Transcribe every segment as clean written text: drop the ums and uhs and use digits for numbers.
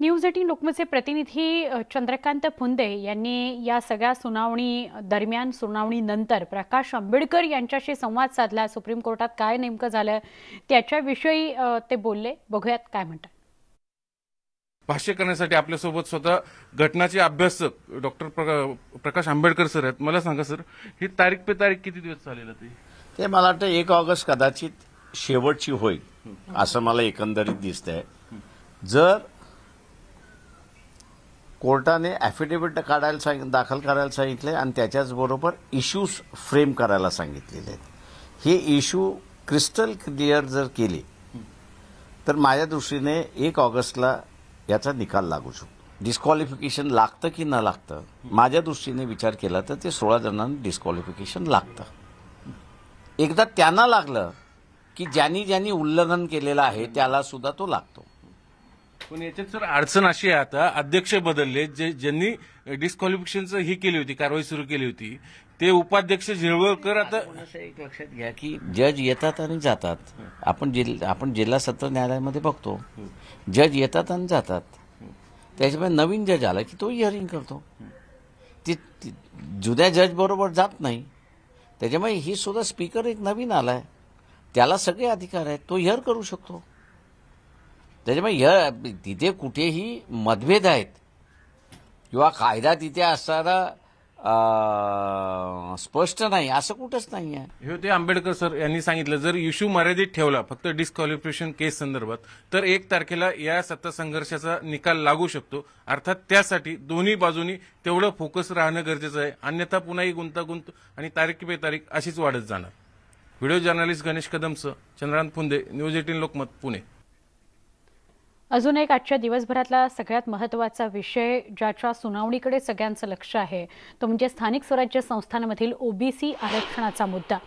News 18 लोकमतचे प्रतिनिधी चंद्रकांत फुंदे यांनी या सगळ्या सुनावणी दरम्यान सुनावणीनंतर प्रकाश आंबेडकर यांच्याशी संवाद साधला। सुप्रीम कोर्टात काय नेमकं झालं त्याच्याविषयी ते बोलले। बघूयात काय म्हणतात। भाष्य करण्यासाठी आपल्या सोबत स्वतः घटनाचे अभ्यासक डॉक्टर प्रकाश आंबेडकर सर आहेत। मला सांगा सर, ही तारीख पे तारीख किती दिवस चालेल ते? मला वाटतं 1 ऑगस्ट कदाचित शेवटची होईल असं मला एकंदरीत दिसतंय। जर कोर्टाने ॲफिडेव्हिट दाखल करायला सांगितले आणि त्याच्याच बरोबर इश्यूज फ्रेम करायला सांगितलेले आहेत। हे इश्यू क्रिस्टल क्लिअर जर केले तर माझ्या दृष्टीने 1 ऑगस्टला याचा निकाल लागू शकतो। डिस्क्वालिफिकेशन लागतं की न लागतं, माझ्या दृष्टीने विचार केला तर ते 16 जणांना डिस्क्वालिफिकेशन लागतं। एकदा त्यांना लागलं की ज्यांनी उल्लंघन केलेलं आहे त्याला सुद्धा तो लागतो। पण याच्यात सर अडचण अशी आहे, आता अध्यक्ष बदलले, ज्यांनी डिस्क्वालिफिकेशनचं ही केली होती, कारवाई सुरू केली होती, ते उपाध्यक्ष झिळवळकर। आता एक लक्षात घ्या की जज येतात आणि जातात। आपण जिल्हा सत्र न्यायालयामध्ये बघतो, जज येतात आणि जातात। त्याच्यामुळे नवीन जज आला की तो हिअरिंग करतो, ती जुन्या जज बरोबर जात नाही। त्याच्यामुळे ही सुद्धा स्पीकर एक नवीन आलाय, त्याला सगळे अधिकार आहेत, तो हिअर करू शकतो। त्याच्यामुळे तिथे कुठेही मतभेद आहेत किंवा कायदा तिथे असताना स्पष्ट नाही असं कुठंच नाही आहे। हे होते आंबेडकर सर यांनी सांगितलं, जर इश्यू मर्यादित ठेवला फक्त डिस्क्वालिफिकेशन केस संदर्भात तर 1 तारखेला या सत्ता संघर्षाचा निकाल लागू शकतो। अर्थात त्यासाठी दोन्ही बाजूनी तेवढं फोकस राहणं गरजेचं आहे, अन्यथा पुन्हा ही गुंतागुंत आणि तारीख पे तारीख अशीच वाढत जाणार। व्हिडिओ जर्नलिस्ट गणेश कदमसह चंद्रकांत फुंदे, न्यूज 18 लोकमत, पुणे। अजून एक आजच्या दिवसभरातला सगळ्यात महत्त्वाचा विषय ज्याच्या सुनावणीकडे सगळ्यांचं लक्ष आहे तो म्हणजे स्थानिक स्वराज्य संस्थांमधील ओबीसी आरक्षणाचा मुद्दा।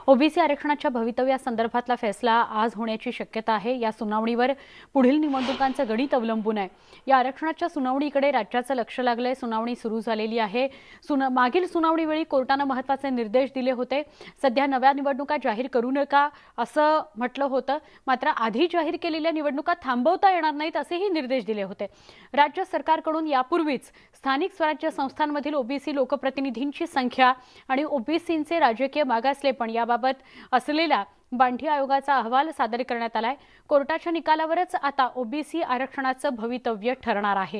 ओबीसी आरक्षणाच्या भवितव्यासंदर्भातला फैसला आज होण्याची शक्यता आहे। या सुनावणीवर पुढील निवडणुकांचं गणित अवलंबून आहे। या आरक्षणाच्या सुनावणीकडे राज्याचं लक्ष लागलंय। सुनावणी सुरू झालेली आहे। मागील सुनावणीवेळी कोर्टाने महत्त्वाचे निर्देश दिले होते। सध्या नव्या निवडणुका जाहीर करू नका असं म्हटलं होतं, मात्र आधी जाहीर केलेल्या निवडणुका थांबवता येणार नाहीत असेही निर्देश दिले होते। राज्य सरकारकडून यापूर्वीच स्थानिक स्वराज्य संस्थांमधील ओबीसी लोकप्रतिनिधींची संख्या आणि ओबीसींचे राजकीय मागासलेपण याबाबत असलेला बांधी आयोगाचा अहवाल सादर करण्यात आलाय। कोर्टाच्या निकालावरच आता ओबीसी आरक्षणाचं भवितव्य ठरणार आहे।